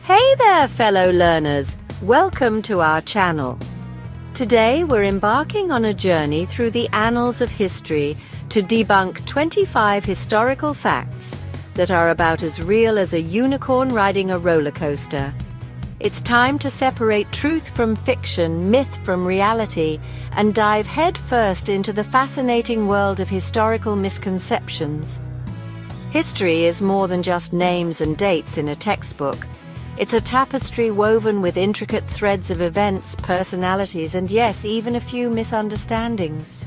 Hey there, fellow learners! Welcome to our channel. Today we're embarking on a journey through the annals of history to debunk 25 historical facts that are about as real as a unicorn riding a roller coaster. It's time to separate truth from fiction, myth from reality, and dive headfirst into the fascinating world of historical misconceptions. History is more than just names and dates in a textbook. It's a tapestry woven with intricate threads of events, personalities, and yes, even a few misunderstandings.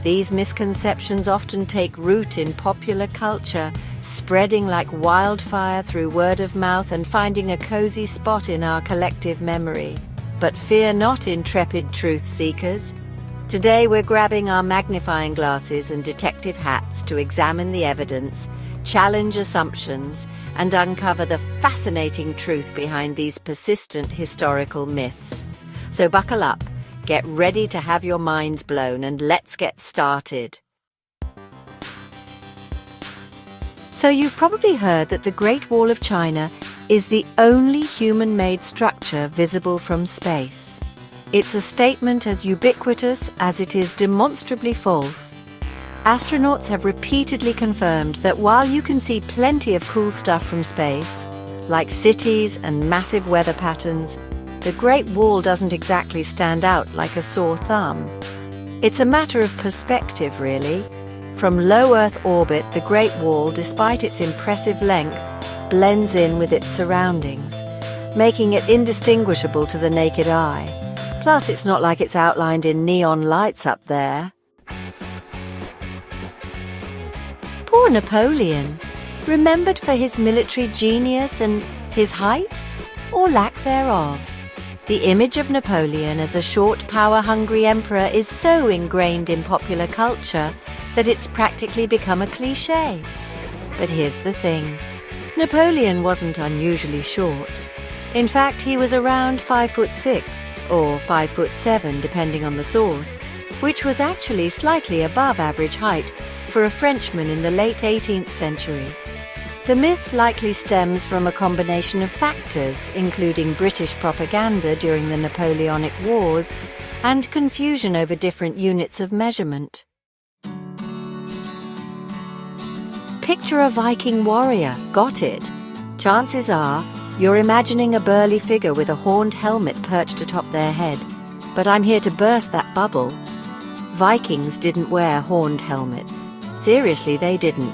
These misconceptions often take root in popular culture, spreading like wildfire through word of mouth and finding a cozy spot in our collective memory. But fear not, intrepid truth seekers. Today we're grabbing our magnifying glasses and detective hats to examine the evidence, challenge assumptions, and uncover the fascinating truth behind these persistent historical myths. So buckle up, get ready to have your minds blown, and let's get started. So you've probably heard that the Great Wall of China is the only human-made structure visible from space. It's a statement as ubiquitous as it is demonstrably false. Astronauts have repeatedly confirmed that while you can see plenty of cool stuff from space, like cities and massive weather patterns, the Great Wall doesn't exactly stand out like a sore thumb. It's a matter of perspective, really. From low Earth orbit, the Great Wall, despite its impressive length, blends in with its surroundings, making it indistinguishable to the naked eye. Plus, it's not like it's outlined in neon lights up there. Poor Napoleon, remembered for his military genius and his height, or lack thereof. The image of Napoleon as a short, power-hungry emperor is so ingrained in popular culture that it's practically become a cliché. But here's the thing. Napoleon wasn't unusually short. In fact, he was around 5'6", or 5'7", depending on the source, which was actually slightly above average height for a Frenchman in the late 18th century. The myth likely stems from a combination of factors, including British propaganda during the Napoleonic Wars and confusion over different units of measurement. Picture a Viking warrior, got it? Chances are you're imagining a burly figure with a horned helmet perched atop their head. But I'm here to burst that bubble. Vikings didn't wear horned helmets. Seriously, they didn't.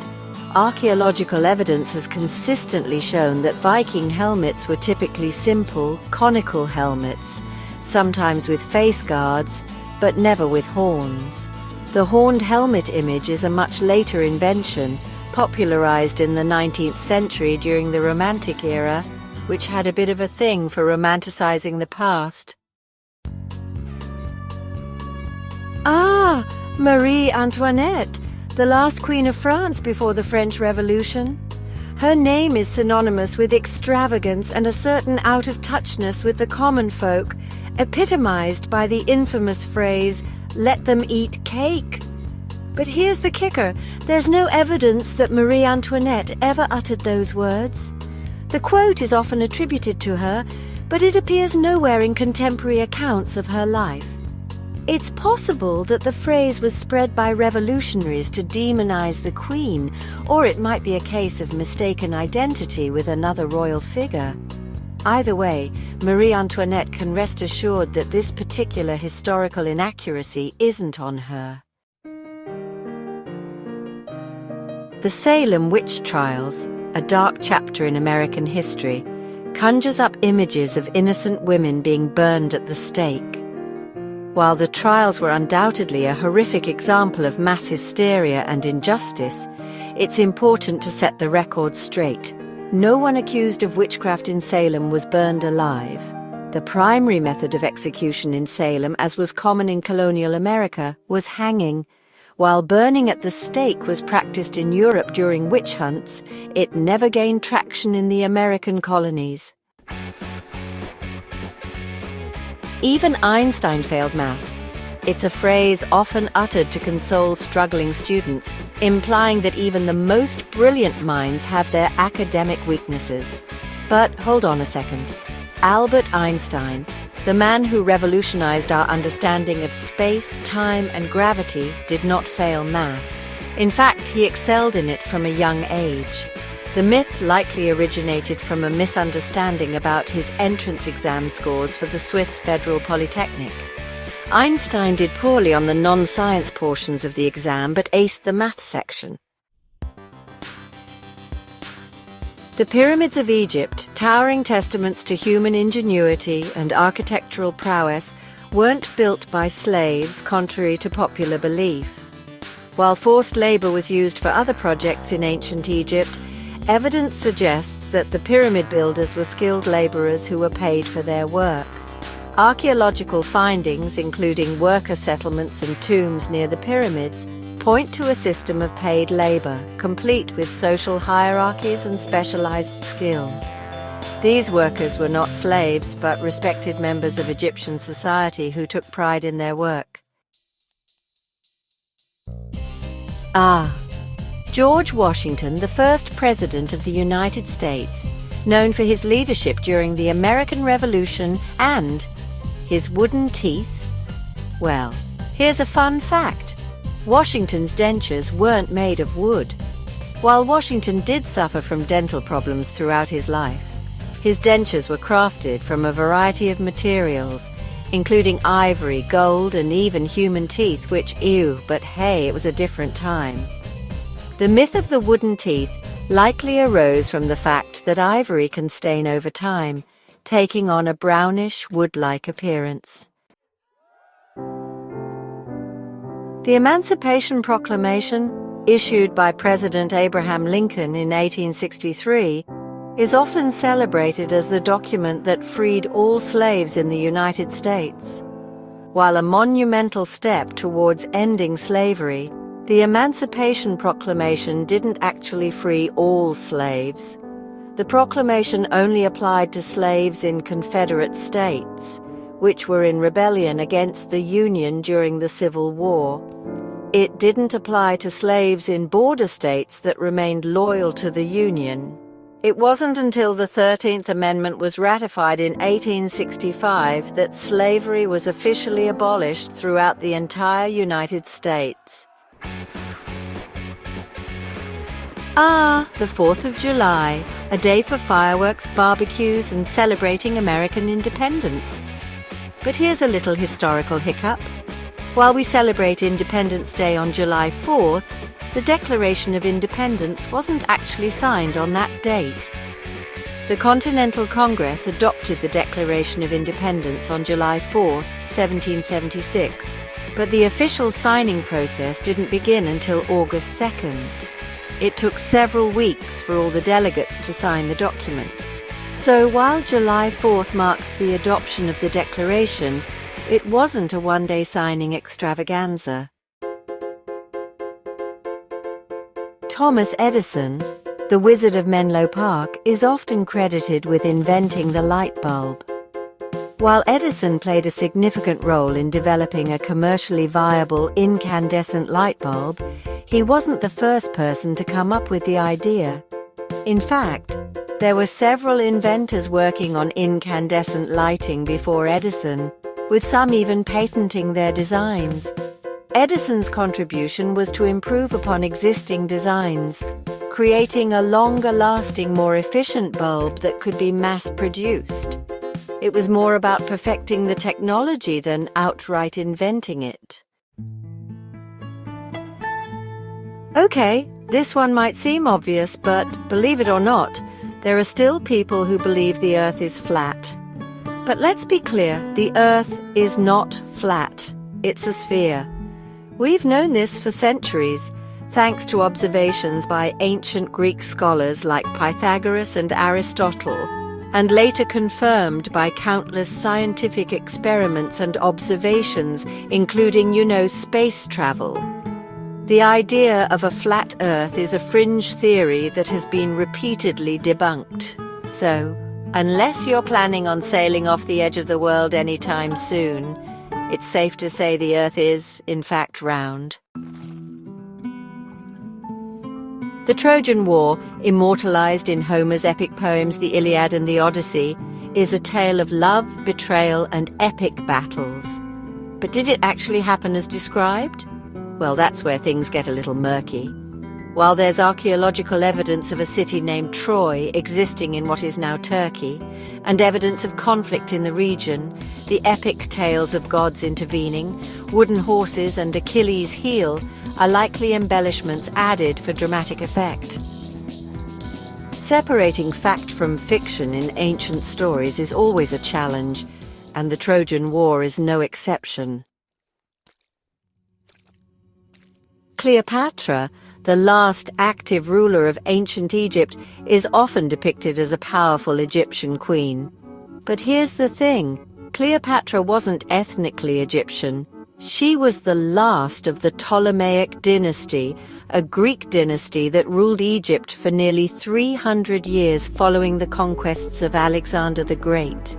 Archaeological evidence has consistently shown that Viking helmets were typically simple, conical helmets, sometimes with face guards, but never with horns. The horned helmet image is a much later invention, popularized in the 19th century during the Romantic era, which had a bit of a thing for romanticizing the past. Ah, Marie Antoinette, the last Queen of France before the French Revolution. Her name is synonymous with extravagance and a certain out-of-touchness with the common folk, epitomized by the infamous phrase, "Let them eat cake." But here's the kicker. There's no evidence that Marie Antoinette ever uttered those words. The quote is often attributed to her, but it appears nowhere in contemporary accounts of her life. It's possible that the phrase was spread by revolutionaries to demonize the Queen, or it might be a case of mistaken identity with another royal figure. Either way, Marie Antoinette can rest assured that this particular historical inaccuracy isn't on her. The Salem witch trials, a dark chapter in American history, conjures up images of innocent women being burned at the stake. While the trials were undoubtedly a horrific example of mass hysteria and injustice, it's important to set the record straight. No one accused of witchcraft in Salem was burned alive. The primary method of execution in Salem, as was common in colonial America, was hanging. While burning at the stake was practiced in Europe during witch hunts, it never gained traction in the American colonies. Even Einstein failed math. It's a phrase often uttered to console struggling students, implying that even the most brilliant minds have their academic weaknesses. But hold on a second. Albert Einstein, the man who revolutionized our understanding of space, time, and gravity, did not fail math. In fact, he excelled in it from a young age. The myth likely originated from a misunderstanding about his entrance exam scores for the Swiss Federal Polytechnic. Einstein did poorly on the non-science portions of the exam but aced the math section. The pyramids of Egypt, towering testaments to human ingenuity and architectural prowess, weren't built by slaves, contrary to popular belief. While forced labor was used for other projects in ancient Egypt, evidence suggests that the pyramid builders were skilled laborers who were paid for their work. Archaeological findings, including worker settlements and tombs near the pyramids, point to a system of paid labor, complete with social hierarchies and specialized skills. These workers were not slaves, but respected members of Egyptian society who took pride in their work. George Washington, the first President of the United States, known for his leadership during the American Revolution and his wooden teeth. Well, here's a fun fact. Washington's dentures weren't made of wood. While Washington did suffer from dental problems throughout his life, his dentures were crafted from a variety of materials, including ivory, gold, and even human teeth, which, ew, but hey, it was a different time. The myth of the wooden teeth likely arose from the fact that ivory can stain over time, taking on a brownish, wood-like appearance. The Emancipation Proclamation, issued by President Abraham Lincoln in 1863, is often celebrated as the document that freed all slaves in the United States. While a monumental step towards ending slavery, the Emancipation Proclamation didn't actually free all slaves. The proclamation only applied to slaves in Confederate states, which were in rebellion against the Union during the Civil War. It didn't apply to slaves in border states that remained loyal to the Union. It wasn't until the 13th Amendment was ratified in 1865 that slavery was officially abolished throughout the entire United States. The 4th of July, a day for fireworks, barbecues, and celebrating American independence. But here's a little historical hiccup. While we celebrate Independence Day on July 4th, the Declaration of Independence wasn't actually signed on that date. The Continental Congress adopted the Declaration of Independence on July 4th, 1776, but the official signing process didn't begin until August 2nd. It took several weeks for all the delegates to sign the document. So while July 4th marks the adoption of the Declaration, it wasn't a one-day signing extravaganza. Thomas Edison, the Wizard of Menlo Park, is often credited with inventing the light bulb. While Edison played a significant role in developing a commercially viable incandescent light bulb, he wasn't the first person to come up with the idea. In fact, there were several inventors working on incandescent lighting before Edison, with some even patenting their designs. Edison's contribution was to improve upon existing designs, creating a longer-lasting, more efficient bulb that could be mass-produced. It was more about perfecting the technology than outright inventing it. Okay, this one might seem obvious, but believe it or not, there are still people who believe the Earth is flat. But let's be clear, the Earth is not flat. It's a sphere. We've known this for centuries, thanks to observations by ancient Greek scholars like Pythagoras and Aristotle, and later confirmed by countless scientific experiments and observations, including, space travel. The idea of a flat Earth is a fringe theory that has been repeatedly debunked. So, unless you're planning on sailing off the edge of the world anytime soon, it's safe to say the Earth is, in fact, round. The Trojan War, immortalized in Homer's epic poems The Iliad and the Odyssey, is a tale of love, betrayal, and epic battles. But did it actually happen as described? Well, that's where things get a little murky. While there's archaeological evidence of a city named Troy existing in what is now Turkey, and evidence of conflict in the region, the epic tales of gods intervening, wooden horses and Achilles' heel are likely embellishments added for dramatic effect. Separating fact from fiction in ancient stories is always a challenge, and the Trojan War is no exception. Cleopatra, the last active ruler of ancient Egypt, is often depicted as a powerful Egyptian queen. But here's the thing, Cleopatra wasn't ethnically Egyptian. She was the last of the Ptolemaic dynasty, a Greek dynasty that ruled Egypt for nearly 300 years following the conquests of Alexander the Great.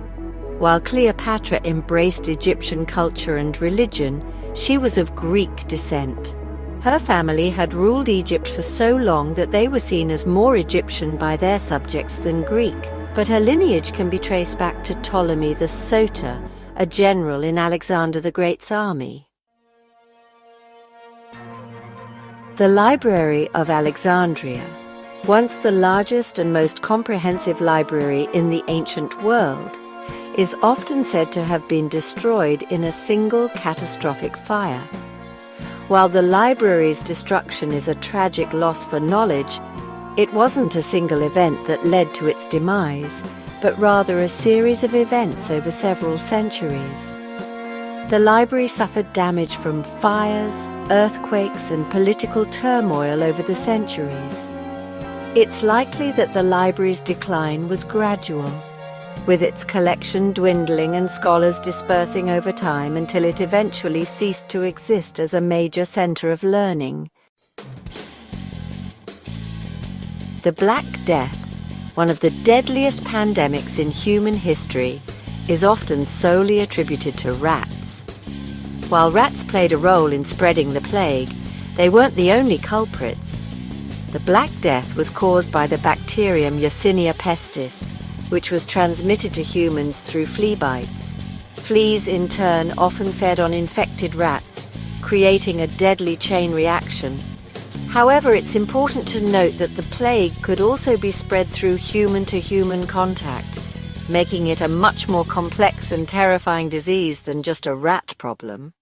While Cleopatra embraced Egyptian culture and religion, she was of Greek descent. Her family had ruled Egypt for so long that they were seen as more Egyptian by their subjects than Greek, but her lineage can be traced back to Ptolemy the Soter, a general in Alexander the Great's army. The Library of Alexandria, once the largest and most comprehensive library in the ancient world, is often said to have been destroyed in a single catastrophic fire. While the library's destruction is a tragic loss for knowledge, it wasn't a single event that led to its demise, but rather a series of events over several centuries. The library suffered damage from fires, earthquakes, and political turmoil over the centuries. It's likely that the library's decline was gradual, with its collection dwindling and scholars dispersing over time until it eventually ceased to exist as a major center of learning. The Black Death, one of the deadliest pandemics in human history, is often solely attributed to rats. While rats played a role in spreading the plague, they weren't the only culprits. The Black Death was caused by the bacterium Yersinia pestis, which was transmitted to humans through flea bites. Fleas, in turn, often fed on infected rats, creating a deadly chain reaction. However, it's important to note that the plague could also be spread through human-to-human contact, making it a much more complex and terrifying disease than just a rat problem.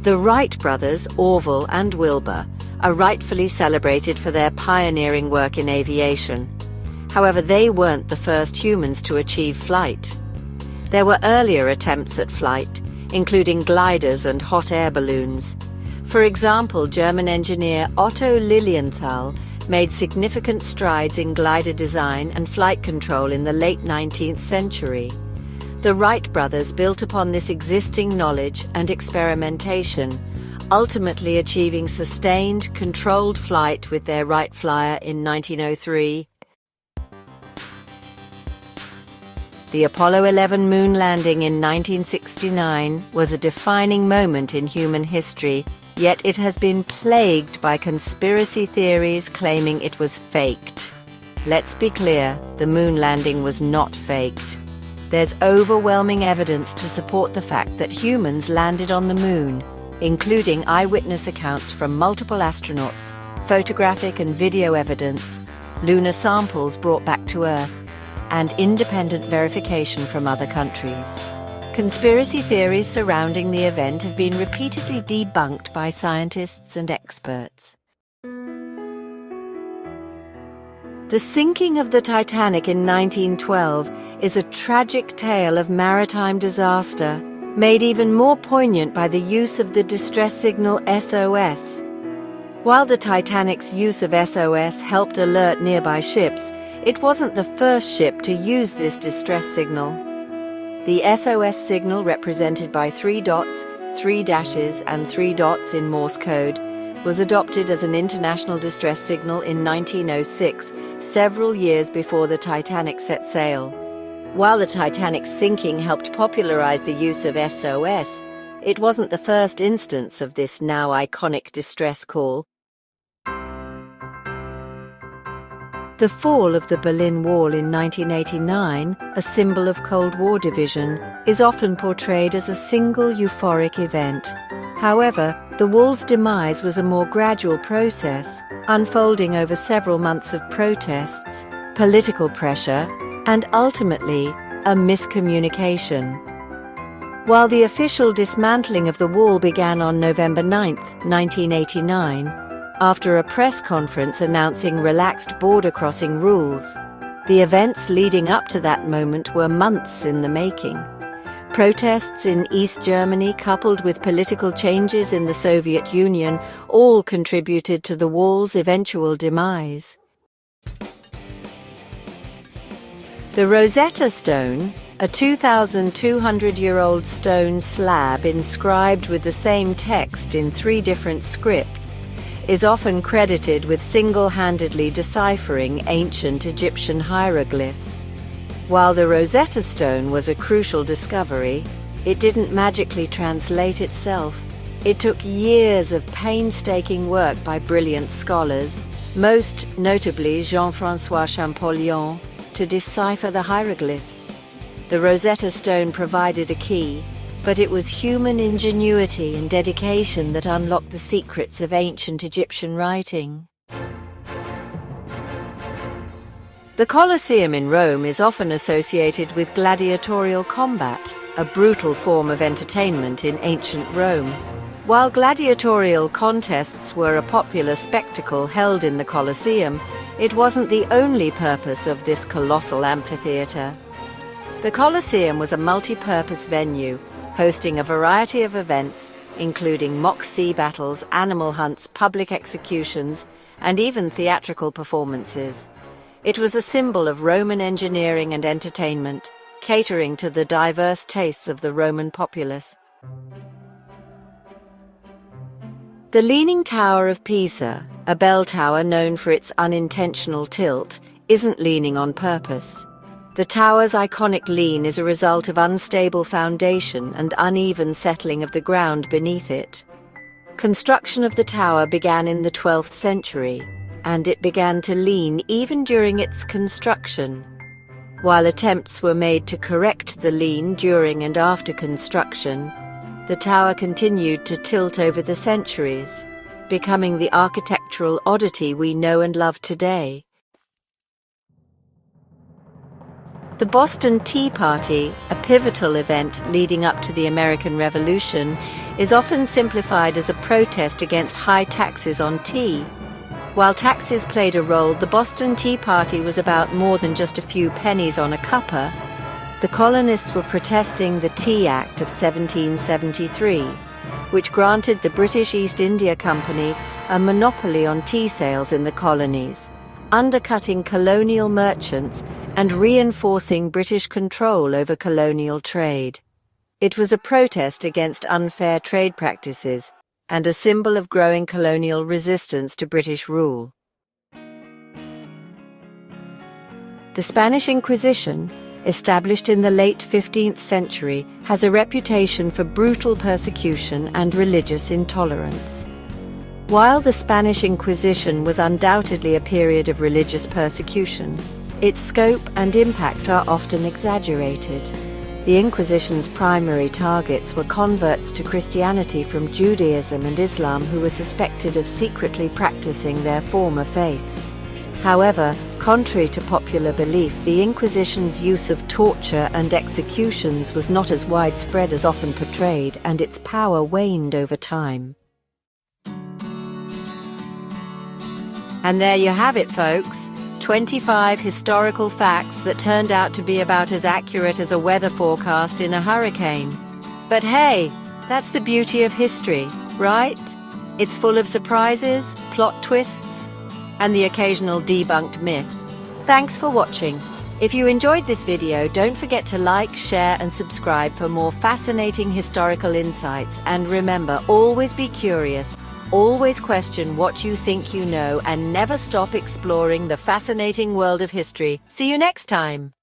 The Wright brothers, Orville and Wilbur, are rightfully celebrated for their pioneering work in aviation. However, they weren't the first humans to achieve flight. There were earlier attempts at flight, including gliders and hot air balloons. For example, German engineer Otto Lilienthal made significant strides in glider design and flight control in the late 19th century. The Wright brothers built upon this existing knowledge and experimentation, ultimately achieving sustained, controlled flight with their Wright Flyer in 1903. The Apollo 11 moon landing in 1969 was a defining moment in human history, yet it has been plagued by conspiracy theories claiming it was faked. Let's be clear, the moon landing was not faked. There's overwhelming evidence to support the fact that humans landed on the moon, including eyewitness accounts from multiple astronauts, photographic and video evidence, lunar samples brought back to Earth, and independent verification from other countries. Conspiracy theories surrounding the event have been repeatedly debunked by scientists and experts. The sinking of the Titanic in 1912 is a tragic tale of maritime disaster, made even more poignant by the use of the distress signal SOS. While the Titanic's use of SOS helped alert nearby ships, it wasn't the first ship to use this distress signal. The SOS signal, represented by 3 dots, 3 dashes, and 3 dots in Morse code, was adopted as an international distress signal in 1906, several years before the Titanic set sail. While the Titanic's sinking helped popularize the use of SOS, it wasn't the first instance of this now iconic distress call. The fall of the Berlin Wall in 1989, a symbol of Cold War division, is often portrayed as a single euphoric event. However, the wall's demise was a more gradual process, unfolding over several months of protests, political pressure, and ultimately, a miscommunication. While the official dismantling of the wall began on November 9, 1989, after a press conference announcing relaxed border crossing rules, the events leading up to that moment were months in the making. Protests in East Germany, coupled with political changes in the Soviet Union, all contributed to the wall's eventual demise. The Rosetta Stone, a 2,200-year-old stone slab inscribed with the same text in 3 different scripts, is often credited with single-handedly deciphering ancient Egyptian hieroglyphs. While the Rosetta Stone was a crucial discovery, it didn't magically translate itself. It took years of painstaking work by brilliant scholars, most notably Jean-François Champollion, to decipher the hieroglyphs. The Rosetta Stone provided a key, but it was human ingenuity and dedication that unlocked the secrets of ancient Egyptian writing. The Colosseum in Rome is often associated with gladiatorial combat, a brutal form of entertainment in ancient Rome. While gladiatorial contests were a popular spectacle held in the Colosseum, it wasn't the only purpose of this colossal amphitheater. The Colosseum was a multi-purpose venue, hosting a variety of events, including mock sea battles, animal hunts, public executions, and even theatrical performances. It was a symbol of Roman engineering and entertainment, catering to the diverse tastes of the Roman populace. The Leaning Tower of Pisa, a bell tower known for its unintentional tilt, isn't leaning on purpose. The tower's iconic lean is a result of unstable foundation and uneven settling of the ground beneath it. Construction of the tower began in the 12th century, and it began to lean even during its construction. While attempts were made to correct the lean during and after construction, the tower continued to tilt over the centuries, becoming the architectural oddity we know and love today. The Boston Tea Party, a pivotal event leading up to the American Revolution, is often simplified as a protest against high taxes on tea. While taxes played a role, the Boston Tea Party was about more than just a few pennies on a cuppa. The colonists were protesting the Tea Act of 1773, which granted the British East India Company a monopoly on tea sales in the colonies, undercutting colonial merchants and reinforcing British control over colonial trade. It was a protest against unfair trade practices and a symbol of growing colonial resistance to British rule. The Spanish Inquisition, established in the late 15th century, has a reputation for brutal persecution and religious intolerance. While the Spanish Inquisition was undoubtedly a period of religious persecution, its scope and impact are often exaggerated. The Inquisition's primary targets were converts to Christianity from Judaism and Islam who were suspected of secretly practicing their former faiths. However, contrary to popular belief, the Inquisition's use of torture and executions was not as widespread as often portrayed, and its power waned over time. And there you have it, folks. 25 historical facts that turned out to be about as accurate as a weather forecast in a hurricane. But hey, that's the beauty of history, right? It's full of surprises, plot twists, and the occasional debunked myth. Thanks for watching. If you enjoyed this video, don't forget to like, share, and subscribe for more fascinating historical insights. And remember, always be curious. Always question what you think you know, and never stop exploring the fascinating world of history. See you next time!